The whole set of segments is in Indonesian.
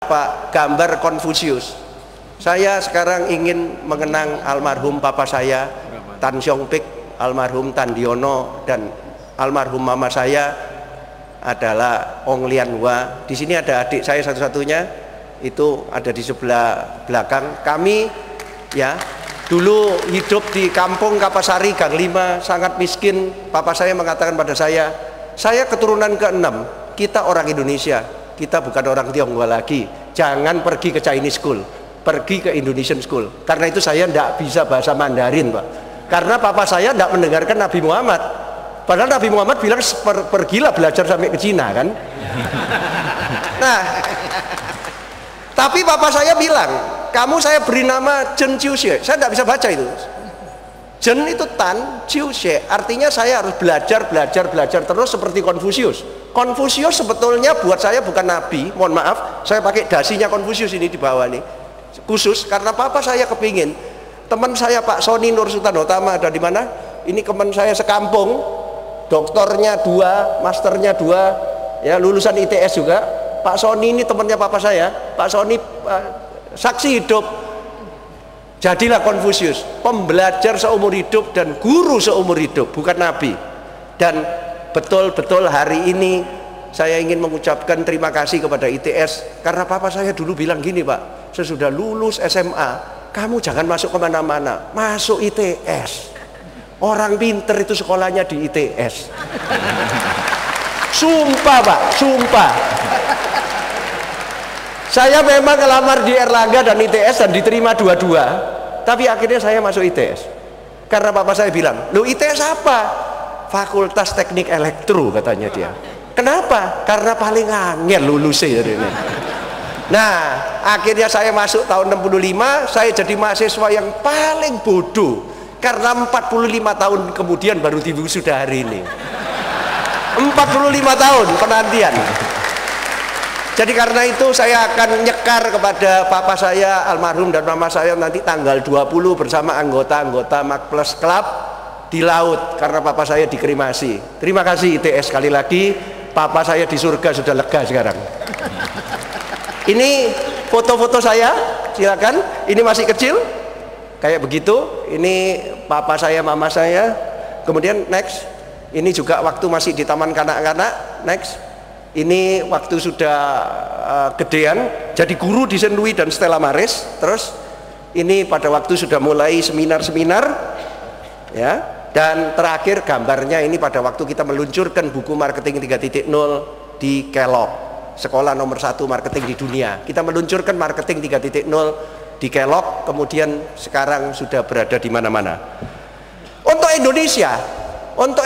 apa? Gambar Konfusius. Saya sekarang ingin mengenang almarhum papa saya, Tan Siong Pik, almarhum Tan Diono, dan almarhum mama saya adalah Ong Lian Hua. Di sini ada adik saya satu-satunya, itu ada di sebelah belakang. Kami ya dulu hidup di kampung Kapasari, Gang 5, sangat miskin. Papa saya mengatakan pada saya keturunan ke-6, kita orang Indonesia, kita bukan orang Tionghoa lagi. Jangan pergi ke Chinese School, pergi ke Indonesian School. Karena itu saya tidak bisa bahasa Mandarin, Pak. Karena papa saya tidak mendengarkan Nabi Muhammad. Padahal Nabi Muhammad bilang pergilah belajar sampai ke Cina kan. Nah, tapi papa saya bilang, kamu saya beri nama Chen Qiuxue. Saya tidak bisa baca itu. Chen itu Tan, Qiuxue artinya saya harus belajar terus seperti Konfusius. Konfusius sebetulnya buat saya bukan nabi, mohon maaf, saya pakai dasinya Konfusius ini di bawah nih, khusus karena papa saya kepingin teman saya Pak Sony Nur Sultan Utama ada di mana? Ini teman saya sekampung, doktornya 2, masternya 2, ya lulusan ITS juga. Pak Sony ini temannya papa saya. Pak Sony saksi hidup. Jadilah Konfusius, pembelajar seumur hidup dan guru seumur hidup, bukan nabi. Dan betul-betul hari ini saya ingin mengucapkan terima kasih kepada ITS karena papa saya dulu bilang gini, Pak, sesudah lulus SMA kamu jangan masuk kemana-mana, masuk ITS. Orang pinter itu sekolahnya di ITS. Sumpah, Pak, sumpah. Saya memang ngelamar di Erlangga dan ITS dan diterima dua-dua, tapi akhirnya saya masuk ITS karena papa saya bilang, lu ITS apa? Fakultas Teknik Elektro katanya dia. Kenapa? Karena paling angel lulusnya ini. Nah, akhirnya saya masuk tahun 65, saya jadi mahasiswa yang paling bodoh karena 45 tahun kemudian baru diwisuda hari ini. 45 tahun penantian. Jadi karena itu saya akan nyekar kepada papa saya almarhum dan mama saya nanti tanggal 20 bersama anggota-anggota Magplus Club di laut karena papa saya dikremasi. Terima kasih ITS sekali lagi, papa saya di surga sudah lega sekarang. Ini foto-foto saya, silakan. Ini masih kecil, kayak begitu. Ini papa saya, mama saya. Kemudian next, ini juga waktu masih di taman kanak-kanak. Next. Ini waktu sudah gedean jadi guru di Saint Louis dan Stella Maris. Terus ini pada waktu sudah mulai seminar-seminar ya, dan terakhir gambarnya ini pada waktu kita meluncurkan buku marketing 3.0 di Kellogg, sekolah nomor 1 marketing di dunia. Kita meluncurkan marketing 3.0 di Kellogg, kemudian sekarang sudah berada di mana-mana. Untuk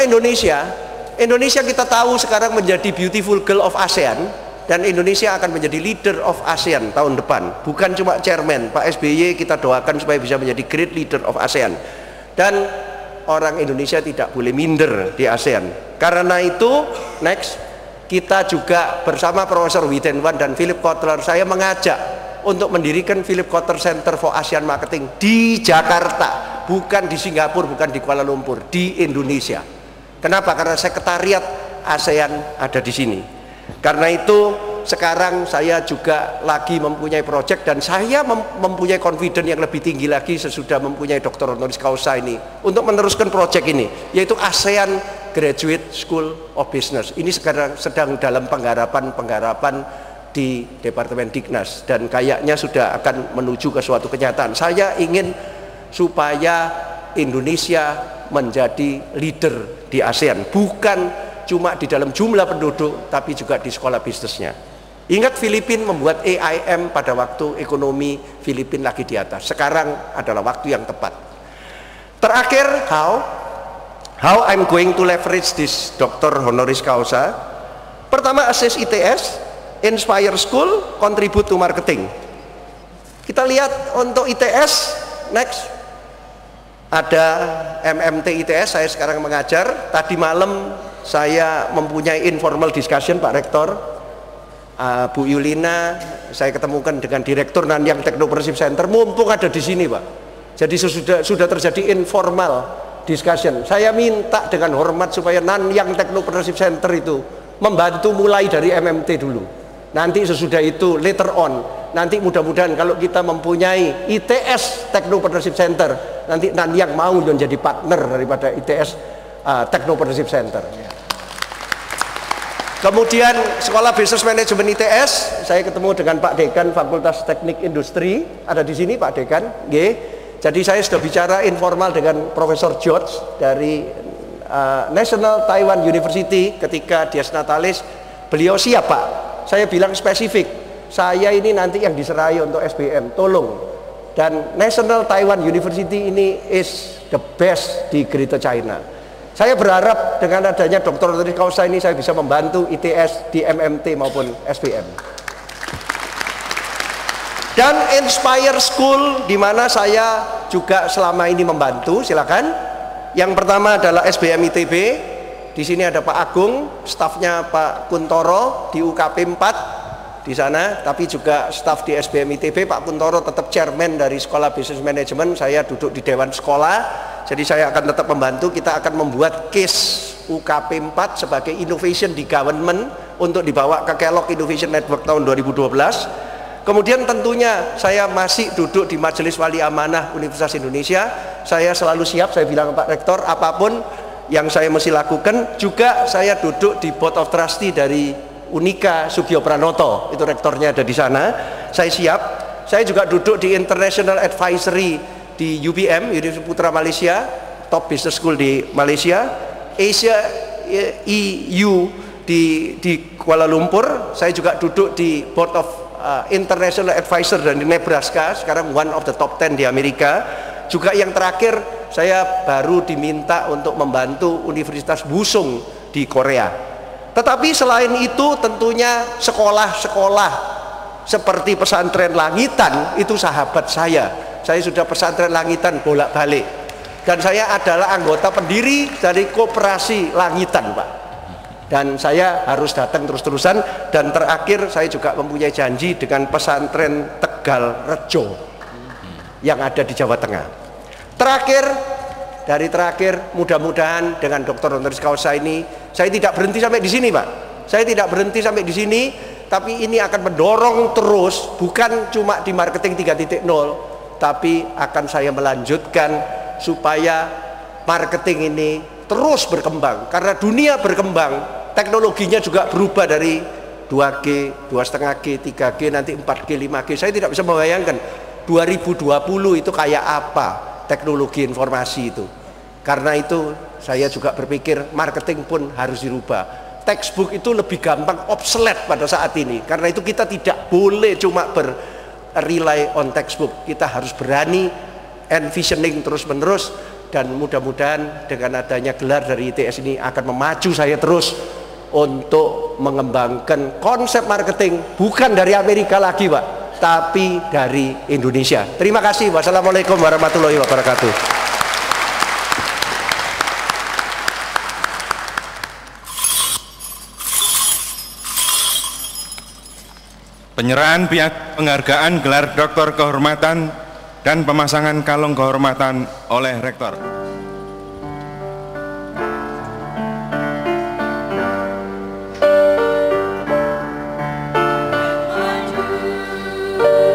Indonesia kita tahu sekarang menjadi beautiful girl of ASEAN, dan Indonesia akan menjadi leader of ASEAN tahun depan. Bukan cuma chairman, Pak SBY kita doakan supaya bisa menjadi great leader of ASEAN. Dan orang Indonesia tidak boleh minder di ASEAN. Karena itu, next, kita juga bersama Profesor Withenwan dan Philip Kotler, saya mengajak untuk mendirikan Philip Kotler Center for ASEAN Marketing di Jakarta, bukan di Singapura, bukan di Kuala Lumpur, di Indonesia. Kenapa? Karena sekretariat ASEAN ada di sini. Karena itu sekarang saya juga lagi mempunyai proyek dan saya mempunyai confidence yang lebih tinggi lagi sesudah mempunyai Dr. Honoris Causa ini untuk meneruskan proyek ini, yaitu ASEAN Graduate School of Business. Ini sekarang sedang dalam penggarapan di Departemen Dignas dan kayaknya sudah akan menuju ke suatu kenyataan. Saya ingin supaya Indonesia menjadi leader di ASEAN, bukan cuma di dalam jumlah penduduk tapi juga di sekolah bisnisnya. Ingat Filipina membuat AIM pada waktu ekonomi Filipina lagi di atas. Sekarang adalah waktu yang tepat. Terakhir, how I'm going to leverage this Dr. Honoris Causa. Pertama, assess ITS, inspire school, contribute to marketing. Kita lihat untuk ITS, next. Ada MMT ITS, saya sekarang mengajar. Tadi malam saya mempunyai informal discussion Pak Rektor, Bu Yulina, saya ketemukan dengan Direktur Nanyang Technopreneurship Center, mumpung ada di sini Pak. Jadi sudah terjadi informal discussion. Saya minta dengan hormat supaya Nanyang Technopreneurship Center itu membantu mulai dari MMT dulu. Nanti sesudah itu later on, nanti mudah-mudahan kalau kita mempunyai ITS Technopreneurship Center, nanti yang mau menjadi partner daripada ITS Technopreneurship Center. Kemudian Sekolah Business Management ITS, saya ketemu dengan Pak Dekan Fakultas Teknik Industri, ada di sini Pak Dekan, Jadi saya sudah bicara informal dengan Profesor George dari National Taiwan University ketika Dies Natalis, beliau siap Pak. Saya bilang spesifik, saya ini nanti yang diserai untuk SBM, tolong. Dan National Taiwan University ini is the best di Greater China. Saya berharap dengan adanya Dr. honoris causa ini saya bisa membantu ITS di MMT maupun SBM. Dan Inspire School di mana saya juga selama ini membantu, silakan. Yang pertama adalah SBM ITB. Di sini ada Pak Agung, stafnya Pak Kuntoro di UKP 4 di sana, tapi juga staf di SBM ITB. Pak Kuntoro tetap chairman dari Sekolah Business Management, saya duduk di Dewan Sekolah. Jadi saya akan tetap membantu. Kita akan membuat case UKP 4 sebagai innovation di government untuk dibawa ke Kellogg Innovation Network tahun 2012. Kemudian tentunya saya masih duduk di Majelis Wali Amanah Universitas Indonesia. Saya selalu siap, saya bilang ke Pak Rektor, apapun yang saya mesti lakukan. Juga saya duduk di Board of Trustee dari Unika Sugio Pranoto, itu rektornya ada di sana. Saya siap. Saya juga duduk di International Advisory di UBM, Universitas Putra Malaysia, top business school di Malaysia. Asia EU di Kuala Lumpur. Saya juga duduk di Board of International Advisor dari Nebraska, sekarang one of the top 10 di Amerika. Juga yang terakhir, saya baru diminta untuk membantu Universitas Wusung di Korea. Tetapi selain itu tentunya sekolah-sekolah seperti pesantren Langitan itu sahabat saya. Saya sudah pesantren Langitan bolak-balik. Dan saya adalah anggota pendiri dari Koperasi Langitan, Pak. Dan saya harus datang terus-terusan. Dan terakhir saya juga mempunyai janji dengan pesantren Tegal Rejo yang ada di Jawa Tengah. Terakhir mudah-mudahan dengan Dr. honoris causa ini saya tidak berhenti sampai di sini, Pak. Saya tidak berhenti sampai di sini, tapi ini akan mendorong terus, bukan cuma di marketing 3.0, tapi akan saya melanjutkan supaya marketing ini terus berkembang. Karena dunia berkembang, teknologinya juga berubah dari 2G, 2,5G, 3G, nanti 4G, 5G. Saya tidak bisa membayangkan 2020 itu kayak apa teknologi informasi itu. Karena itu saya juga berpikir marketing pun harus dirubah. Textbook itu lebih gampang obsolete pada saat ini. Karena itu kita tidak boleh cuma rely on textbook. Kita harus berani envisioning terus-menerus. Dan mudah-mudahan dengan adanya gelar dari ITS ini akan memacu saya terus untuk mengembangkan konsep marketing bukan dari Amerika lagi, Pak, tapi dari Indonesia. Terima kasih. Wassalamualaikum warahmatullahi wabarakatuh. Penyerahan penghargaan gelar doktor kehormatan dan pemasangan kalung kehormatan oleh Rektor. Thank you.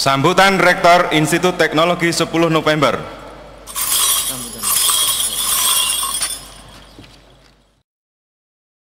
Sambutan Rektor Institut Teknologi 10 November.